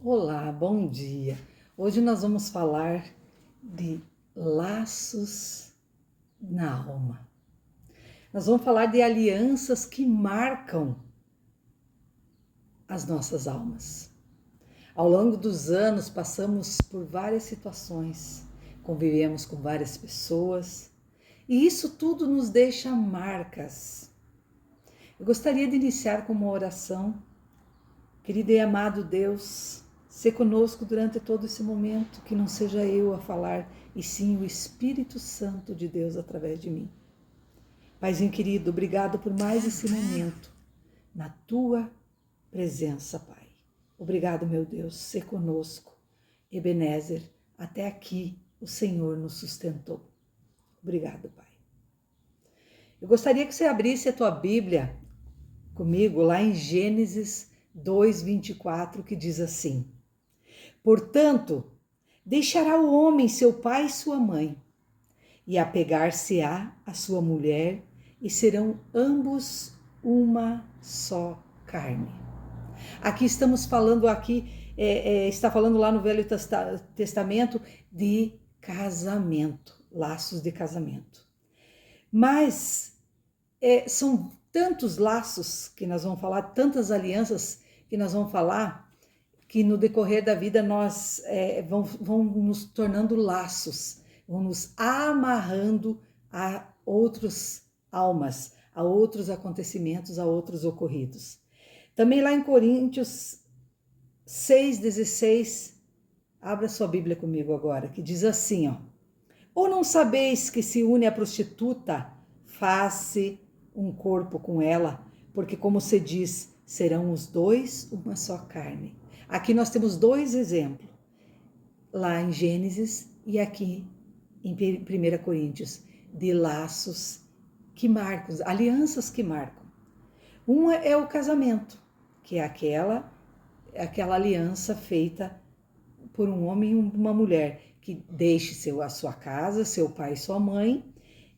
Olá, bom dia. Hoje nós vamos falar de laços na alma. Nós vamos falar de alianças que marcam as nossas almas. Ao longo dos anos passamos por várias situações, convivemos com várias pessoas e isso tudo nos deixa marcas. Eu gostaria de iniciar com uma oração. Querido e amado Deus, se conosco durante todo esse momento, que não seja eu a falar, e sim o Espírito Santo de Deus através de mim. Paizinho querido, obrigado por mais esse momento, na tua presença, Pai. Obrigado, meu Deus, se conosco. Ebenezer, até aqui o Senhor nos sustentou. Obrigado, Pai. Eu gostaria que você abrisse a tua Bíblia comigo lá em Gênesis 2:24, que diz assim: Portanto, deixará o homem seu pai e sua mãe, e apegar-se-á a sua mulher, e serão ambos uma só carne. Aqui estamos falando, está falando lá no Velho Testamento de casamento, laços de casamento. Mas são tantos laços que nós vamos falar, tantas alianças que nós vamos falar, que no decorrer da vida nós vão nos tornando laços, vão nos amarrando a outras almas, a outros acontecimentos, a outros ocorridos. Também lá em Coríntios 6,16, abra sua Bíblia comigo agora, que diz assim, ó: Ou não sabeis que se une a prostituta, faz-se um corpo com ela, porque como se diz, serão os dois uma só carne. Aqui nós temos dois exemplos, lá em Gênesis e aqui em 1 Coríntios, de laços que marcam, alianças que marcam. Uma é o casamento, que é aquela aliança feita por um homem e uma mulher, que deixe a sua casa, seu pai e sua mãe,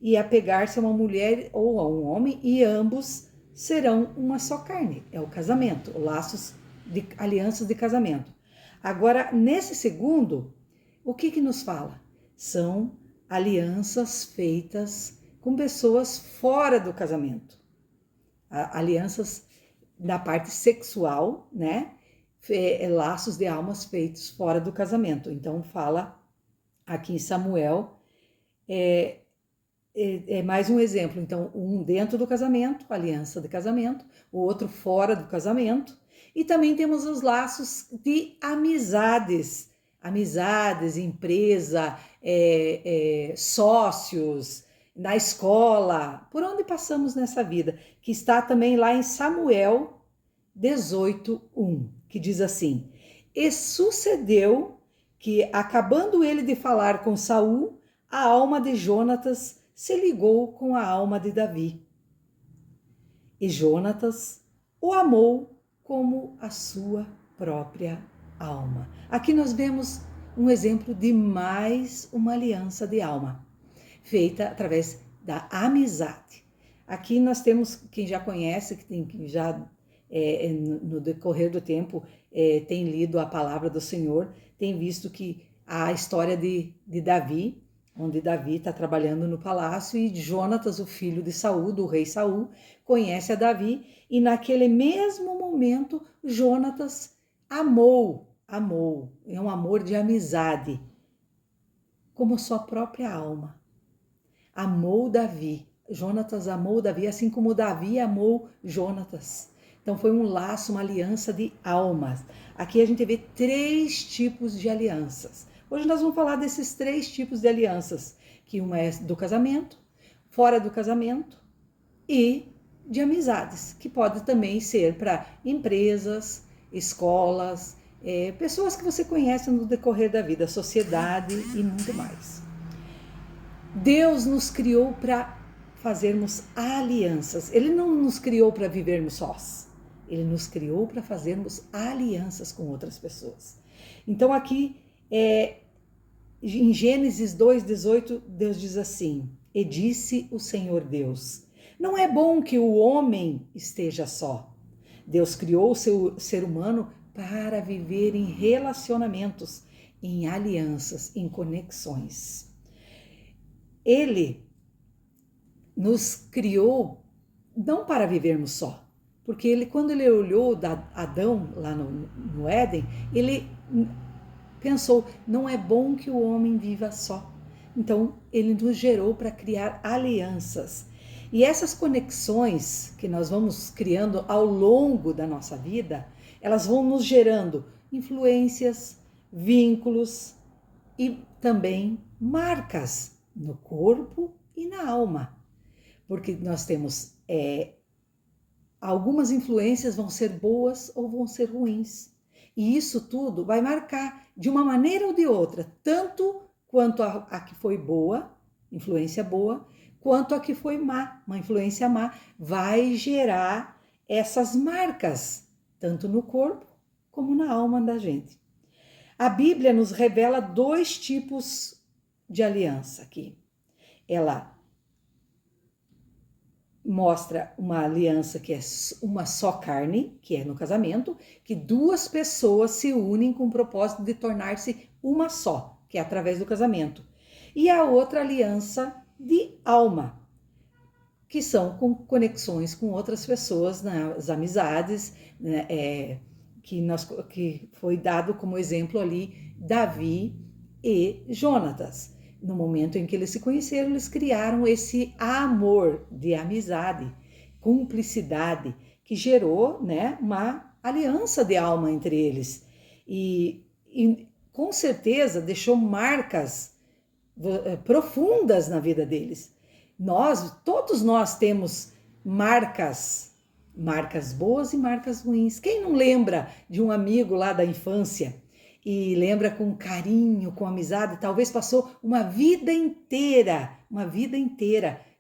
e apegar-se a uma mulher ou a um homem, e ambos serão uma só carne. É o casamento, laços de alianças de casamento. Agora, nesse segundo, o que nos fala? São alianças feitas com pessoas fora do casamento. Alianças na parte sexual, né? Laços de almas feitos fora do casamento. Então, fala aqui em Samuel, mais um exemplo. Então, um dentro do casamento, aliança de casamento, o outro fora do casamento. E também temos os laços de amizades, empresa, sócios, na escola, por onde passamos nessa vida, que está também lá em Samuel 18:1, que diz assim: E sucedeu que, acabando ele de falar com Saul, a alma de Jonatas se ligou com a alma de Davi. E Jonatas o amou como a sua própria alma. Aqui nós vemos um exemplo de mais uma aliança de alma, feita através da amizade. Aqui nós temos, quem já conhece, que já no decorrer do tempo tem lido a palavra do Senhor, tem visto que a história de Davi, onde Davi está trabalhando no palácio, e Jonatas, o filho de Saul, do rei Saul, conhece a Davi, e naquele mesmo momento Jonatas amou, é um amor de amizade, como sua própria alma. Amou Davi, Jonatas amou Davi, assim como Davi amou Jonatas. Então foi um laço, uma aliança de almas. Aqui a gente vê 3 tipos de alianças. Hoje nós vamos falar desses 3 tipos de alianças, que uma é do casamento, fora do casamento e de amizades, que pode também ser para empresas, escolas, pessoas que você conhece no decorrer da vida, sociedade e muito mais. Deus nos criou para fazermos alianças. Ele não nos criou para vivermos sós. Ele nos criou para fazermos alianças com outras pessoas. Então aqui, em Gênesis 2:18, Deus diz assim: E disse o Senhor Deus: Não é bom que o homem esteja só. Deus criou o ser humano para viver em relacionamentos, em alianças, em conexões. Ele nos criou não para vivermos só, porque ele, quando ele olhou Adão lá no Éden, ele pensou, não é bom que o homem viva só. Então ele nos gerou para criar alianças. E essas conexões que nós vamos criando ao longo da nossa vida, elas vão nos gerando influências, vínculos e também marcas no corpo e na alma. Porque nós temos algumas influências vão ser boas ou vão ser ruins. E isso tudo vai marcar de uma maneira ou de outra, tanto quanto a que foi boa, influência boa, quanto a que foi má, uma influência má, vai gerar essas marcas, tanto no corpo como na alma da gente. A Bíblia nos revela 2 tipos de aliança aqui. Ela mostra uma aliança que é uma só carne, que é no casamento, que 2 pessoas se unem com o propósito de tornar-se uma só, que é através do casamento. E a outra aliança de alma, que são com conexões com outras pessoas, nas amizades, né, que foi dado como exemplo ali Davi e Jonatas. No momento em que eles se conheceram, eles criaram esse amor de amizade, cumplicidade, que gerou, né, uma aliança de alma entre eles. E com certeza deixou marcas profundas na vida deles. Todos nós temos marcas boas e marcas ruins. Quem não lembra de um amigo lá da infância e lembra com carinho, com amizade, talvez passou uma vida inteira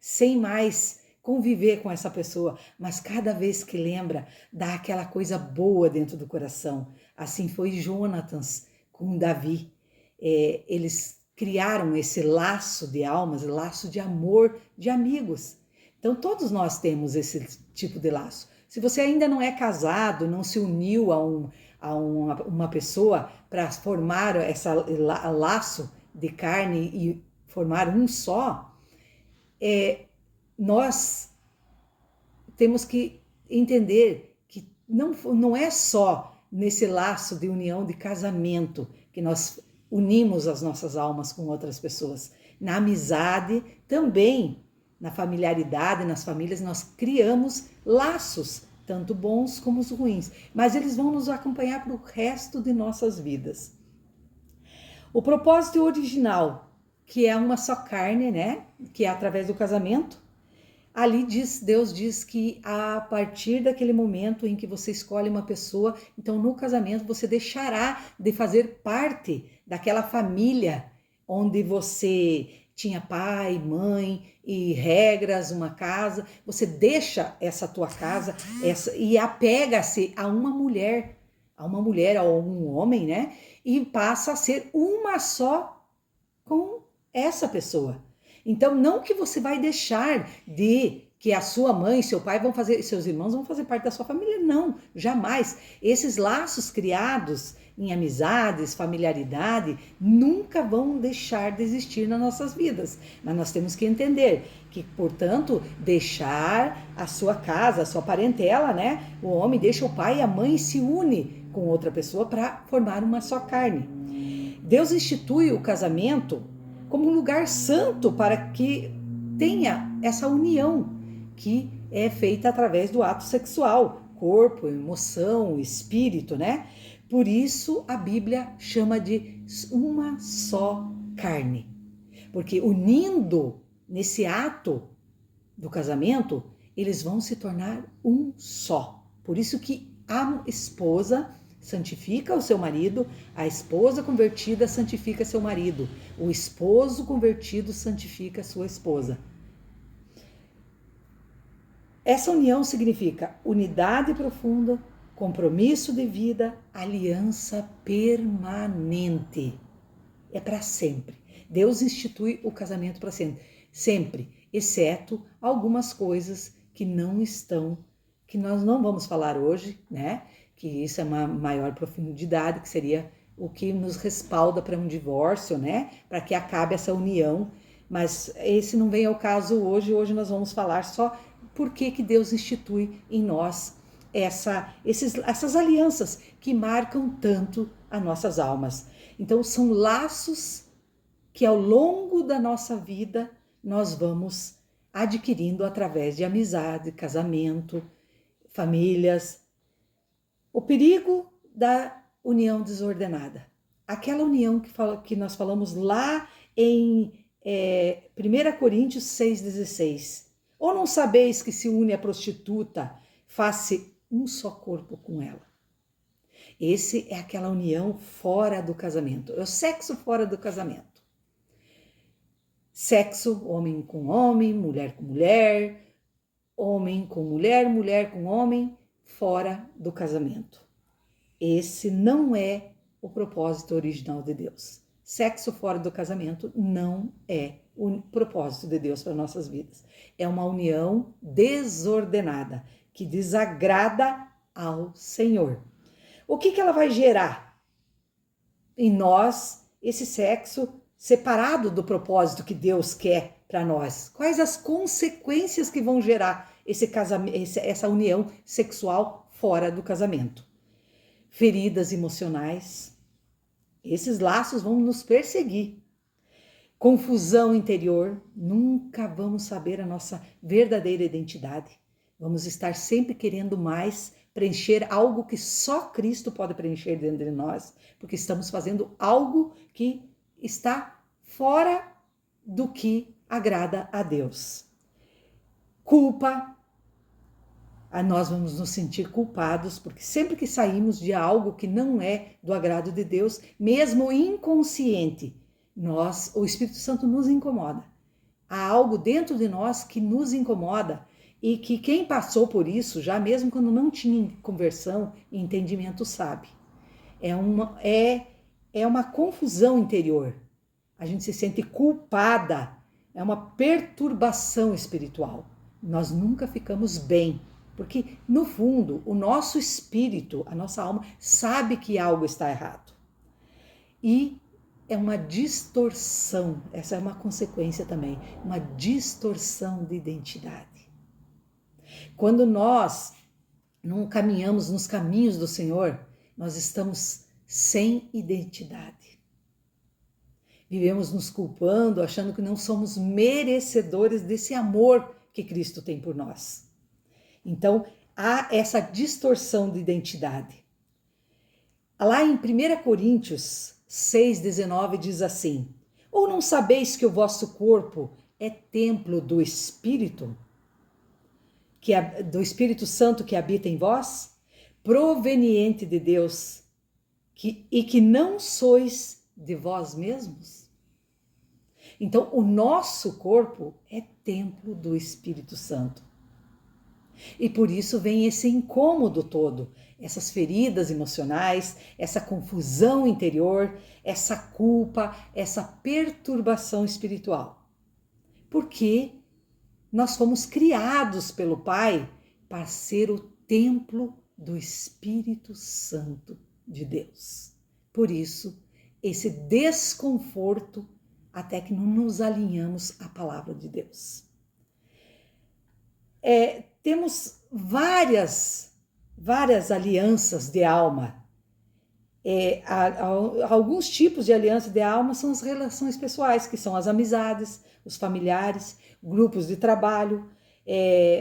sem mais conviver com essa pessoa, mas cada vez que lembra, dá aquela coisa boa dentro do coração. Assim foi Jonatas com Davi. Eles criaram esse laço de almas, laço de amor, de amigos. Então todos nós temos esse tipo de laço. Se você ainda não é casado, não se uniu a uma pessoa para formar esse laço de carne e formar um só, nós temos que entender que não é só nesse laço de união, de casamento, que nós unimos as nossas almas com outras pessoas. Na amizade, também, na familiaridade, nas famílias, nós criamos laços, tanto bons como os ruins, mas eles vão nos acompanhar para o resto de nossas vidas. O propósito original, que é uma só carne, né? Que é através do casamento, ali Deus diz que a partir daquele momento em que você escolhe uma pessoa, então no casamento você deixará de fazer parte daquela família onde você tinha pai, mãe e regras, uma casa. Você deixa essa tua casa e apega-se a uma mulher ou um homem, né? E passa a ser uma só com essa pessoa. Então, não que você vai deixar de que a sua mãe, seu pai vão fazer, seus irmãos vão fazer parte da sua família, não, jamais. Esses laços criados em amizades, familiaridade, nunca vão deixar de existir nas nossas vidas. Mas nós temos que entender que, portanto, deixar a sua casa, a sua parentela, né? O homem deixa o pai e a mãe e se une com outra pessoa para formar uma só carne. Deus institui o casamento como um lugar santo para que tenha essa união que é feita através do ato sexual, corpo, emoção, espírito, né? Por isso a Bíblia chama de uma só carne. Porque unindo nesse ato do casamento, eles vão se tornar um só. Por isso que a esposa santifica o seu marido, a esposa convertida santifica seu marido, o esposo convertido santifica a sua esposa. Essa união significa unidade profunda, compromisso de vida, aliança permanente. É para sempre. Deus institui o casamento para sempre, exceto algumas coisas que não estão, que nós não vamos falar hoje, né? que isso é uma maior profundidade, que seria o que nos respalda para um divórcio, né? Para que acabe essa união. Mas esse não vem ao caso hoje. Hoje nós vamos falar só por que Deus institui em nós essas alianças que marcam tanto as nossas almas. Então são laços que ao longo da nossa vida nós vamos adquirindo através de amizade, casamento, famílias. O perigo da união desordenada. Aquela união que nós falamos lá em 1 Coríntios 6,16. Ou não sabeis que se une a prostituta, faz-se um só corpo com ela. Esse é aquela união fora do casamento. É o sexo fora do casamento. Sexo, homem com homem, mulher com mulher, homem com mulher, mulher com homem, fora do casamento. Esse não é o propósito original de Deus. Sexo fora do casamento não é o propósito de Deus para nossas vidas. É uma união desordenada, que desagrada ao Senhor. O que ela vai gerar em nós, esse sexo separado do propósito que Deus quer para nós? Quais as consequências que vão gerar essa união sexual fora do casamento? Feridas emocionais. Esses laços vão nos perseguir. Confusão interior. Nunca vamos saber a nossa verdadeira identidade. Vamos estar sempre querendo mais, preencher algo que só Cristo pode preencher dentro de nós, porque estamos fazendo algo que está fora do que agrada a Deus. Culpa. Nós vamos nos sentir culpados, porque sempre que saímos de algo que não é do agrado de Deus, mesmo inconsciente, o Espírito Santo nos incomoda. Há algo dentro de nós que nos incomoda, e que quem passou por isso, já mesmo quando não tinha conversão e entendimento, sabe. É uma confusão interior. A gente se sente culpada. É uma perturbação espiritual. Nós nunca ficamos bem, porque no fundo o nosso espírito, a nossa alma, sabe que algo está errado. E é uma distorção, essa é uma consequência também, uma distorção de identidade. Quando nós não caminhamos nos caminhos do Senhor, nós estamos sem identidade. Vivemos nos culpando, achando que não somos merecedores desse amor que Cristo tem por nós. Então, há essa distorção de identidade. Lá em 1 Coríntios 6,19 diz assim: ou não sabeis que o vosso corpo é templo do Espírito? Do Espírito Santo que habita em vós, proveniente de Deus, e que não sois de vós mesmos? Então, o nosso corpo é templo do Espírito Santo. E por isso vem esse incômodo todo, essas feridas emocionais, essa confusão interior, essa culpa, essa perturbação espiritual. Porque nós fomos criados pelo Pai para ser o templo do Espírito Santo de Deus. Por isso, esse desconforto até que não nos alinhamos à palavra de Deus. Temos várias alianças de alma. Alguns tipos de aliança de alma são as relações pessoais, que são as amizades, os familiares, grupos de trabalho,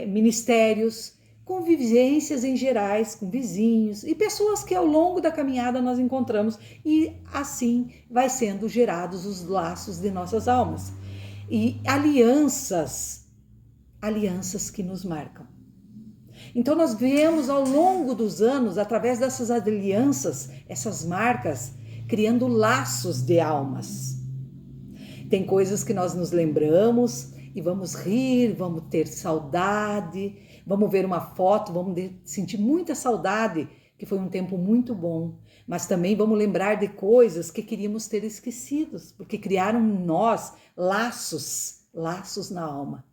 ministérios, convivências em gerais com vizinhos e pessoas que ao longo da caminhada nós encontramos, e assim vai sendo gerados os laços de nossas almas. E alianças que nos marcam. Então nós vemos ao longo dos anos, através dessas alianças, essas marcas, criando laços de almas. Tem coisas que nós nos lembramos e vamos rir, vamos ter saudade, vamos ver uma foto, vamos sentir muita saudade, que foi um tempo muito bom, mas também vamos lembrar de coisas que queríamos ter esquecidos, porque criaram em nós laços na alma.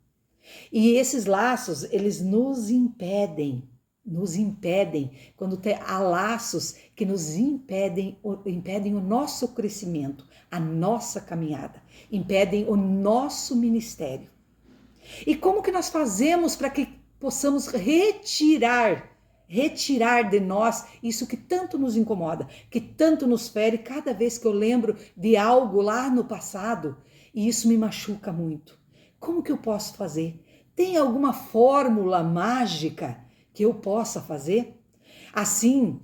E esses laços, eles nos impedem nos impedem, quando há laços que nos impedem o nosso crescimento, a nossa caminhada, impedem o nosso ministério. E como que nós fazemos para que possamos retirar de nós isso que tanto nos incomoda, que tanto nos fere cada vez que eu lembro de algo lá no passado e isso me machuca muito? Como que eu posso fazer? Tem alguma fórmula mágica que eu possa fazer? Assim,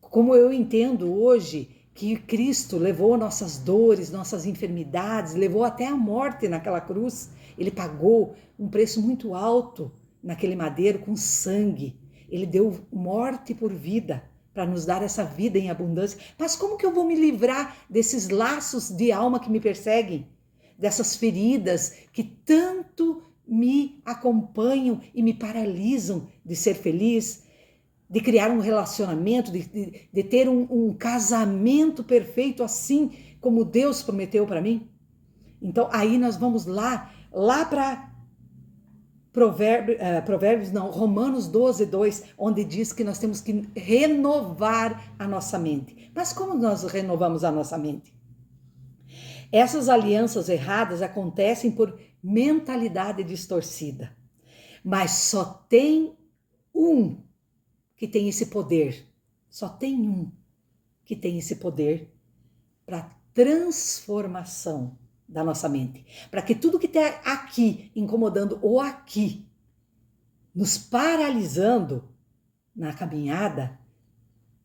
como eu entendo hoje que Cristo levou nossas dores, nossas enfermidades, levou até a morte naquela cruz. Ele pagou um preço muito alto naquele madeiro com sangue. Ele deu morte por vida para nos dar essa vida em abundância. Mas como que eu vou me livrar desses laços de alma que me perseguem? Dessas feridas que tanto me acompanham e me paralisam de ser feliz, de criar um relacionamento, de ter um casamento perfeito assim como Deus prometeu para mim? Então aí nós vamos lá para Romanos 12:2, onde diz que nós temos que renovar a nossa mente. Mas como nós renovamos a nossa mente? Essas alianças erradas acontecem por mentalidade distorcida, mas só tem um que tem esse poder, só tem um que tem esse poder para transformação da nossa mente, para que tudo que está aqui incomodando ou aqui nos paralisando na caminhada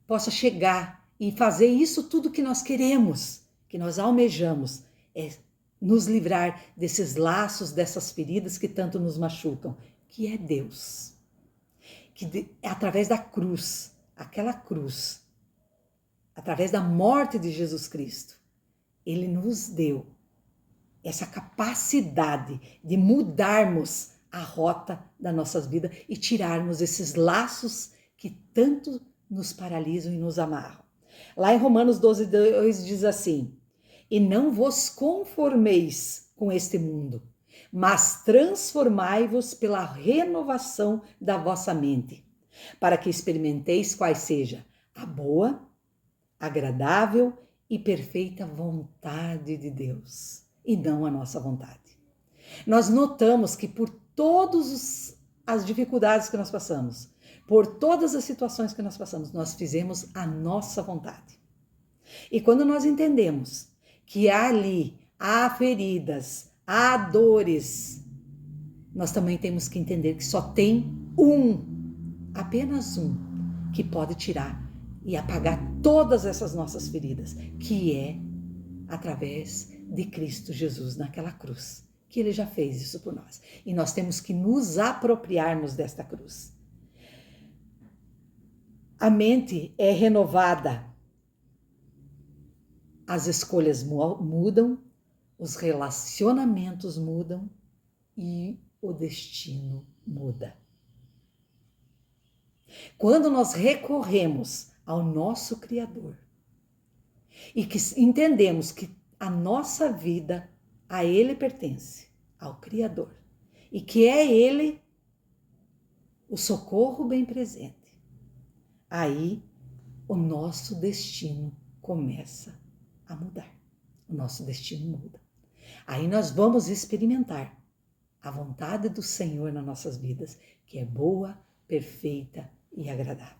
possa chegar e fazer isso tudo que nós queremos, que nós almejamos, é nos livrar desses laços, dessas feridas que tanto nos machucam, que é Deus. Que através da cruz, aquela cruz, através da morte de Jesus Cristo, Ele nos deu essa capacidade de mudarmos a rota das nossas vidas e tirarmos esses laços que tanto nos paralisam e nos amarram. Lá em Romanos 12:2 diz assim: e não vos conformeis com este mundo, mas transformai-vos pela renovação da vossa mente, para que experimenteis quais seja a boa, agradável e perfeita vontade de Deus, e não a nossa vontade. Nós notamos que por todas as dificuldades que nós passamos, por todas as situações que nós passamos, nós fizemos a nossa vontade. E quando nós entendemos que ali há feridas, há dores, nós também temos que entender que só tem apenas um, que pode tirar e apagar todas essas nossas feridas, que é através de Cristo Jesus naquela cruz, que Ele já fez isso por nós. E nós temos que nos apropriarmos desta cruz. A mente é renovada, as escolhas mudam, os relacionamentos mudam e o destino muda. Quando nós recorremos ao nosso Criador e que entendemos que a nossa vida a Ele pertence, ao Criador, e que é Ele o socorro bem presente, aí o nosso destino começa a mudar. O nosso destino muda. Aí nós vamos experimentar a vontade do Senhor nas nossas vidas, que é boa, perfeita e agradável.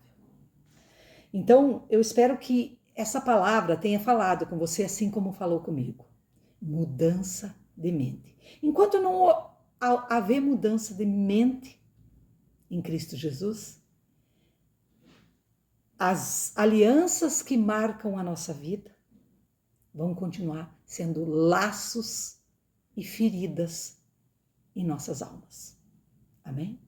Então, eu espero que essa palavra tenha falado com você assim como falou comigo. Mudança de mente. Enquanto não haver mudança de mente em Cristo Jesus, as alianças que marcam a nossa vida vão continuar sendo laços e feridas em nossas almas. Amém?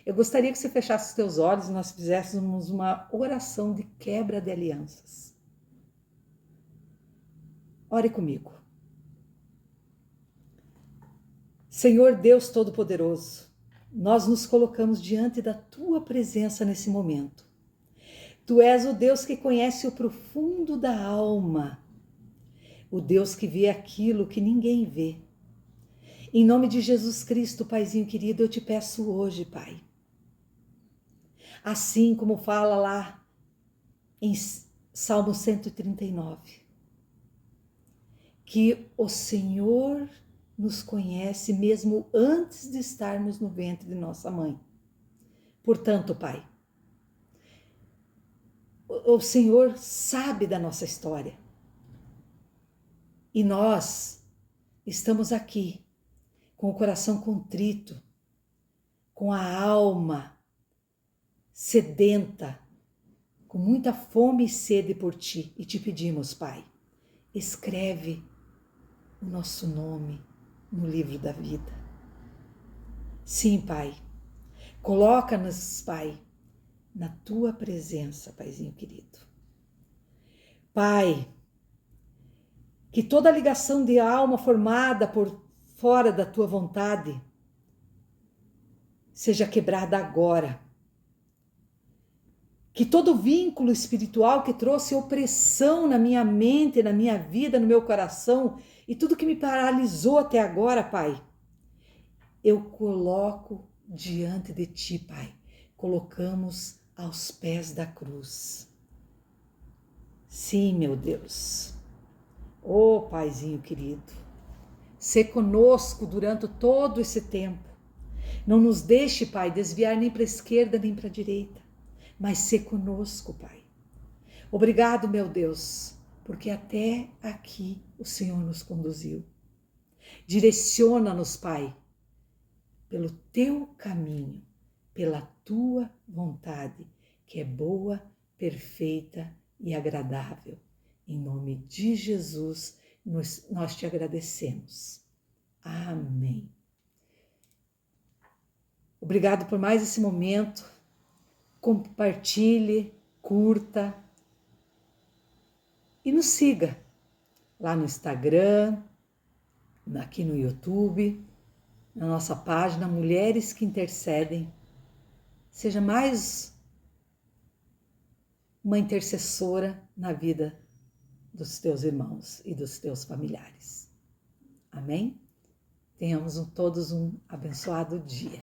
Eu gostaria que você fechasse os teus olhos e nós fizéssemos uma oração de quebra de alianças. Ore comigo. Senhor Deus Todo-Poderoso, nós nos colocamos diante da Tua presença nesse momento. Tu és o Deus que conhece o profundo da alma, o Deus que vê aquilo que ninguém vê. Em nome de Jesus Cristo, Paizinho querido, eu te peço hoje, Pai, Assim como fala lá em Salmo 139, que o Senhor nos conhece mesmo antes de estarmos no ventre de nossa mãe. Portanto, Pai, o Senhor sabe da nossa história. E nós estamos aqui com o coração contrito, com a alma sedenta, com muita fome e sede por Ti. E te pedimos, Pai, escreve o nosso nome no livro da vida. Sim, Pai, coloca-nos, Pai, na Tua presença, Paizinho querido. Pai, que toda ligação de alma formada por fora da Tua vontade seja quebrada agora. Que todo vínculo espiritual que trouxe opressão na minha mente, na minha vida, no meu coração, e tudo que me paralisou até agora, Pai, eu coloco diante de Ti, Pai. Colocamos aos pés da cruz. Sim, meu Deus. Ô Paizinho querido, sê conosco durante todo esse tempo. Não nos deixe, Pai, desviar nem para a esquerda nem para a direita, mas sê conosco, Pai. Obrigado, meu Deus, porque até aqui o Senhor nos conduziu. Direciona-nos, Pai, pelo Teu caminho, pela Tua vontade, que é boa, perfeita e agradável. Em nome de Jesus, nós te agradecemos. Amém. Obrigado por mais esse momento. Compartilhe, curta e nos siga lá no Instagram, aqui no YouTube, na nossa página Mulheres que Intercedem. Seja mais uma intercessora na vida dos teus irmãos e dos teus familiares. Amém? Tenhamos todos um abençoado dia.